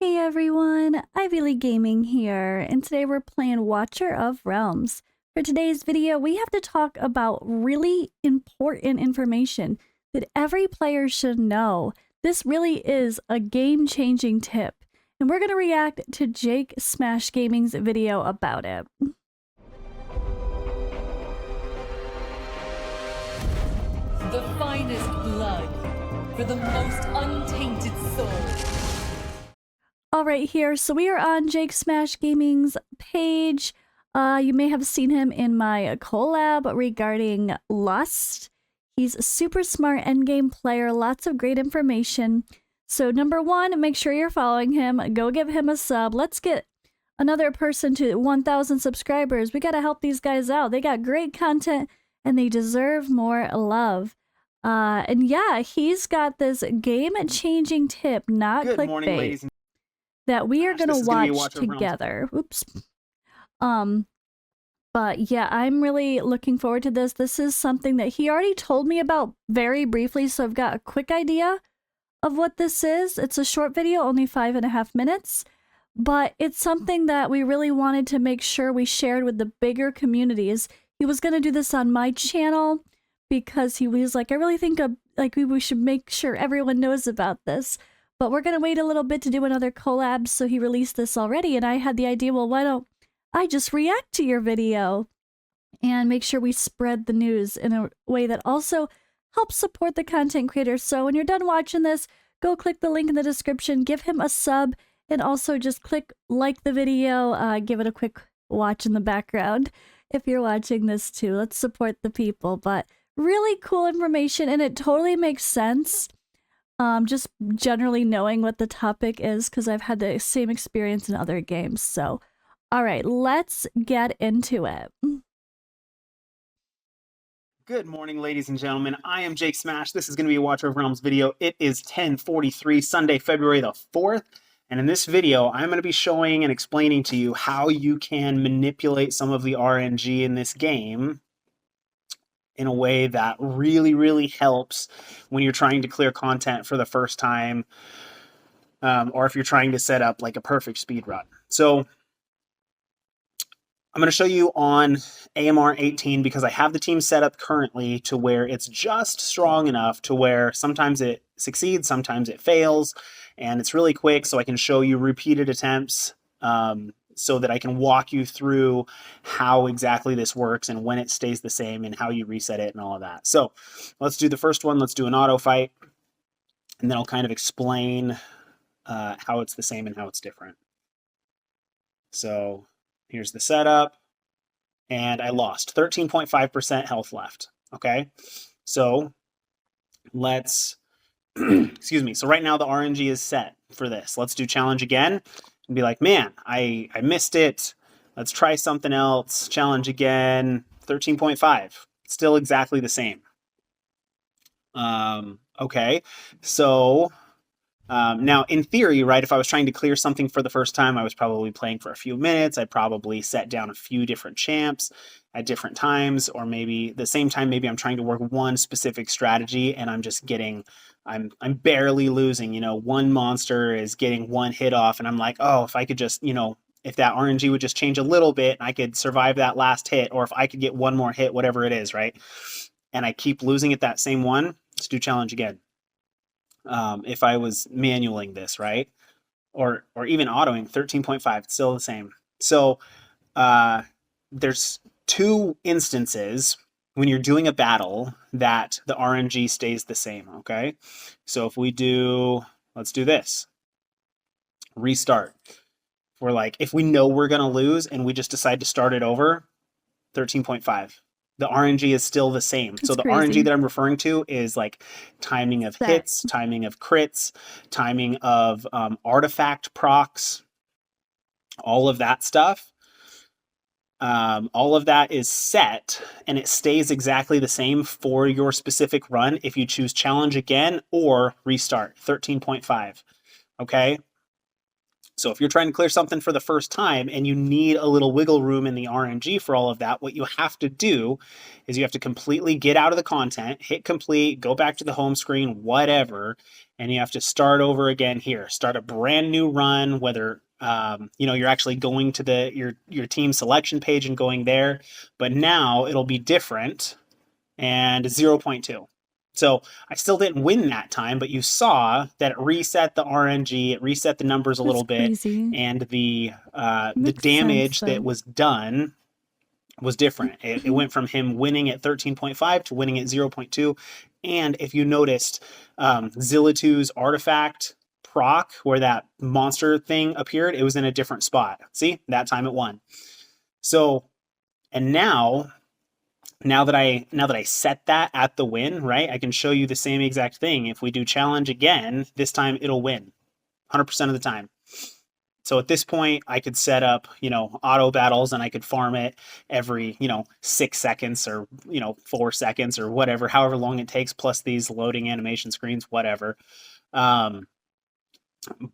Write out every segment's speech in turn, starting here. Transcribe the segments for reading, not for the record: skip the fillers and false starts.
Hey everyone, Ivy League Gaming here, and today we're playing Watcher of Realms. For today's video, we have to talk about really important information that every player should know. This really is a game-changing tip, and we're going to react to Jake Smash Gaming's video about it. The finest blood for the most untainted soul. All right, here. So we are on Jake Smash Gaming's page. You may have seen him in my collab regarding Lust. He's a super smart endgame player, lots of great information. So number one, make sure you're following him. Go give him a sub. Let's get another person to 1,000 subscribers. We got to help these guys out. They got great content and they deserve more love. And yeah, he's got this game-changing tip, not Good clickbait, morning, ladies and that we are going to watch Watcher of Realms. together. Oops. But yeah, I'm really looking forward to this. This is something that he already told me about very briefly, so I've got a quick idea of what this is. It's a short video, only 5.5 minutes, but it's something that we really wanted to make sure we shared with the bigger communities. He was going to do this on my channel because he was like, I really think we should make sure everyone knows about this. But we're going to wait a little bit to do another collab, so he released this already, and I had the idea, well, why don't I just react to your video and make sure we spread the news in a way that also helps support the content creator. So when you're done watching this, go click the link in the description, give him a sub, and also just click like the video, give it a quick watch in the background if you're watching this too. Let's support the people, but really cool information, and it totally makes sense. Just generally knowing what the topic is, because I've had the same experience in other games. So, all right, let's get into it. Good morning, ladies and gentlemen. I am Jake Smash. This is going to be a Watcher of Realms video. It is 10:43, Sunday, February the 4th. And in this video, I'm going to be showing and explaining to you how you can manipulate some of the RNG in this game in a way that really, really helps when you're trying to clear content for the first time, or if you're trying to set up like a perfect speed run. So I'm going to show you on AMR 18 because I have the team set up currently to where it's just strong enough to where sometimes it succeeds, sometimes it fails, and it's really quick, so I can show you repeated attempts, so that I can walk you through how exactly this works and when it stays the same and how you reset it and all of that. So let's do the first one. Let's do an auto fight, and then I'll kind of explain how it's the same and how it's different. So here's the setup, and I lost 13.5% health left. Okay, so let's excuse me. So right now the RNG is set for this. Let's do challenge again. And be like, man, I missed it. Let's try something else. Challenge again. 13.5. Still exactly the same. Okay. So now in theory, right, if I was trying to clear something for the first time, I was probably playing for a few minutes. I probably set down a few different champs at different times, or maybe the same time, maybe I'm trying to work one specific strategy and I'm just getting, I'm barely losing, you know, one monster is getting one hit off and I'm like, oh, if I could just, you know, if that RNG would just change a little bit, I could survive that last hit, or if I could get one more hit, whatever it is, right? And I keep losing at that same one, let's do challenge again. If I was manualing this, right? Or even autoing, 13.5, it's still the same. So there's two instances when you're doing a battle that the RNG stays the same, okay? So if we do, let's do this. Restart. We're like, if we know we're going to lose and we just decide to start it over, 13.5. The RNG is still the same. So the RNG that I'm referring to is like timing of hits, timing of crits, timing of artifact procs, all of that stuff. All of that is set and it stays exactly the same for your specific run if you choose challenge again or restart. 13.5. Okay. So if you're trying to clear something for the first time and you need a little wiggle room in the RNG for all of that, what you have to do is you have to completely get out of the content, hit complete, go back to the home screen, whatever, and you have to start over again here. Start a brand new run, whether you're actually going to your team selection page and going there, but now it'll be different and 0.2. So I still didn't win that time, but you saw that it reset the RNG, it reset the numbers a little bit, crazy. and the Makes damage sense, that was done was different. It went from him winning at 13.5 to winning at 0.2. And if you noticed, Zillitu's artifact proc, where that monster thing appeared, it was in a different spot. See, that time it won. So, and now that I set that at the win, right, I can show you the same exact thing. If we do challenge again, this time it'll win 100% of the time. So at this point, I could set up, auto battles, and I could farm it every, 6 seconds or, 4 seconds or whatever, however long it takes, plus these loading animation screens, whatever.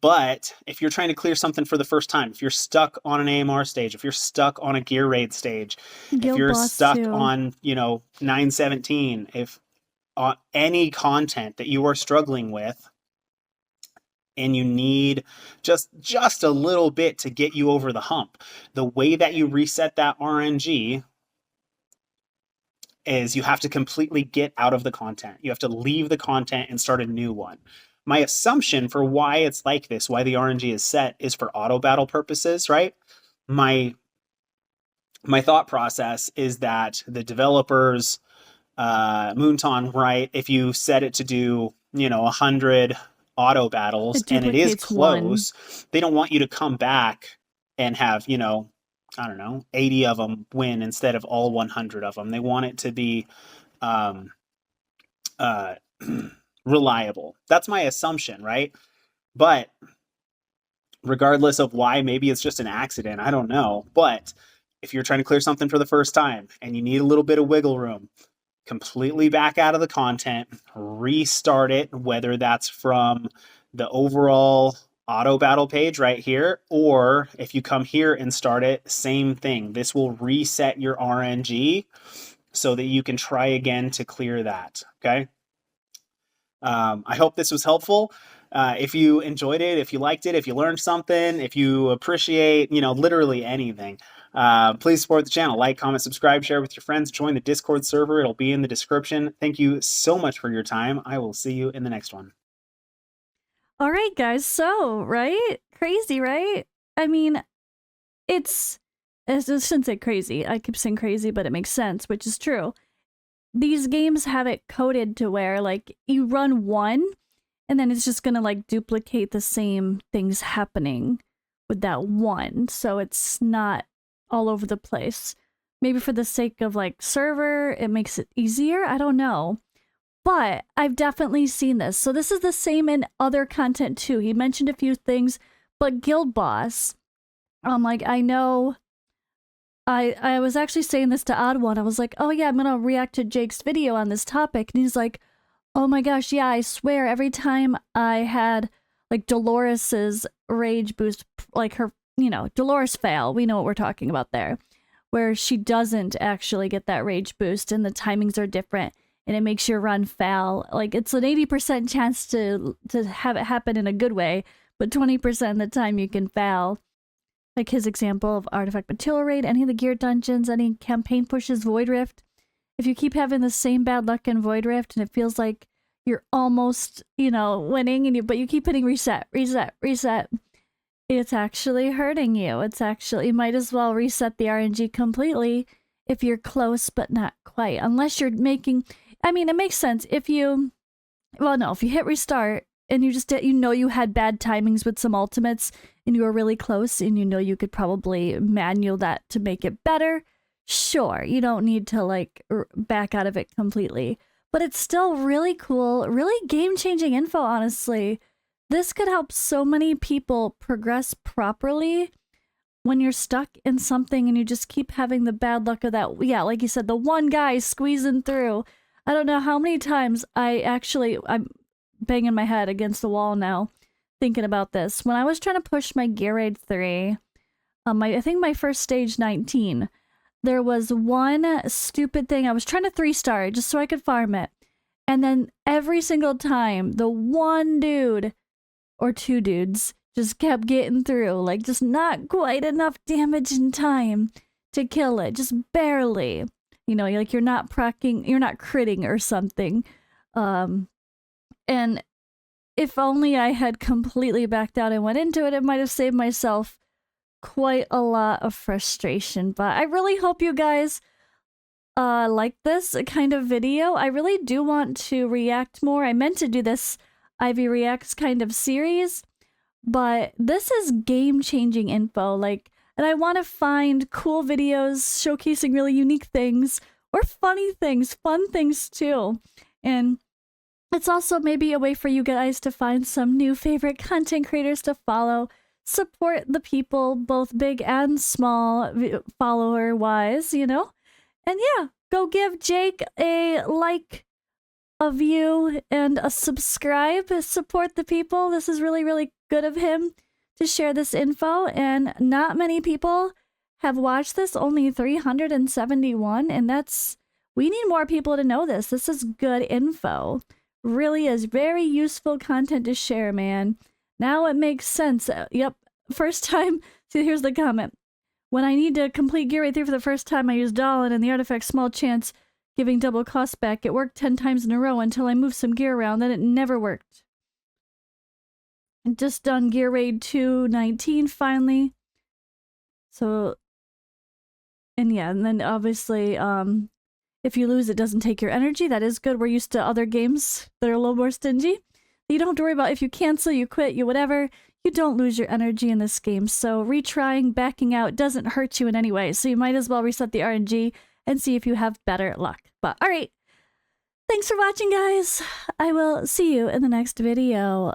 But if you're trying to clear something for the first time, if you're stuck on an AMR stage, if you're stuck on a gear raid stage, if you're stuck on, 917, if any content that you are struggling with and you need just a little bit to get you over the hump, the way that you reset that RNG is you have to completely get out of the content. You have to leave the content and start a new one. My assumption for why it's like this, why the RNG is set, is for auto battle purposes, right? My thought process is that the developers, Moonton, right, if you set it to do, 100 auto battles and it is close, they don't want you to come back and have, 80 of them win instead of all 100 of them. They want it to be reliable. That's my assumption, right? But regardless of why, maybe it's just an accident, I don't know. But if you're trying to clear something for the first time and you need a little bit of wiggle room, completely back out of the content, restart it, whether that's from the overall auto battle page right here, or if you come here and start it, same thing. This will reset your RNG so that you can try again to clear that, okay? I hope this was helpful. If you enjoyed it, if you liked it, if you learned something, if you appreciate, literally anything, please support the channel. Like, comment, subscribe, share with your friends, join the Discord server. It'll be in the description. Thank you so much for your time. I will see you in the next one. All right, guys. So, right? Crazy, right? I mean, I shouldn't say crazy. I keep saying crazy, but it makes sense, which is true. These games have it coded to where, like, you run one, and then it's just gonna, like, duplicate the same things happening with that one. So it's not all over the place. Maybe for the sake of, like, server, it makes it easier. I don't know. But I've definitely seen this. So this is the same in other content, too. He mentioned a few things, but Guild Boss, I know... I was actually saying this to Odd One. I was like, oh yeah, I'm gonna react to Jake's video on this topic. And he's like, oh my gosh, yeah, I swear every time I had, like, Dolores's rage boost, like her, Dolores fail, we know what we're talking about there, where she doesn't actually get that rage boost and the timings are different and it makes your run foul. Like, it's an 80% chance to have it happen in a good way, but 20% of the time you can foul. Like his example of Artifact Material Raid, any of the gear dungeons, any campaign pushes, Void Rift. If you keep having the same bad luck in Void Rift and it feels like you're almost, winning, but you keep hitting reset, it's actually hurting you. You might as well reset the RNG completely if you're close, but not quite. Unless you're making, it makes sense if you hit restart and you had bad timings with some ultimates and you were really close and you could probably manual that to make it better, sure, you don't need to back out of it completely. But it's still really cool, really game-changing info, honestly. This could help so many people progress properly when you're stuck in something and you just keep having the bad luck of that, like you said, the one guy squeezing through. I don't know how many times I'm banging my head against the wall now, thinking about this. When I was trying to push my Gear Raid 3, I think my first stage 19, there was one stupid thing. I was trying to 3-star it just so I could farm it. And then every single time, the one dude or two dudes just kept getting through, like just not quite enough damage in time to kill it, just barely. You know, like you're not critting or something. And if only I had completely backed out and went into it, it might have saved myself quite a lot of frustration. But I really hope you guys like this kind of video. I really do want to react more. I meant to do this Ivy Reacts kind of series, but this is game-changing info. Like, and I want to find cool videos showcasing really unique things or funny things, fun things too. And it's also maybe a way for you guys to find some new favorite content creators to follow, support the people, both big and small, follower-wise, you know? And yeah, go give Jake a like, a view, and a subscribe. Support the people. This is really, really good of him to share this info. And not many people have watched this, only 371. And we need more people to know this. This is good info. Really is very useful content to share, man. Now it makes sense. Yep. First time. See, here's the comment. When I need to complete Gear Raid 3 for the first time, I use Dolan and the artifact small chance giving double cost back. It worked 10 times in a row until I moved some gear around, then it never worked. Just done Gear Raid 219 finally. So, and yeah, and then obviously, if you lose, it doesn't take your energy. That is good. We're used to other games that are a little more stingy. You don't have to worry about if you cancel, you quit, you whatever. You don't lose your energy in this game, so retrying, backing out doesn't hurt you in any way, so you might as well reset the RNG and see if you have better luck. But alright, thanks for watching, guys. I will see you in the next video.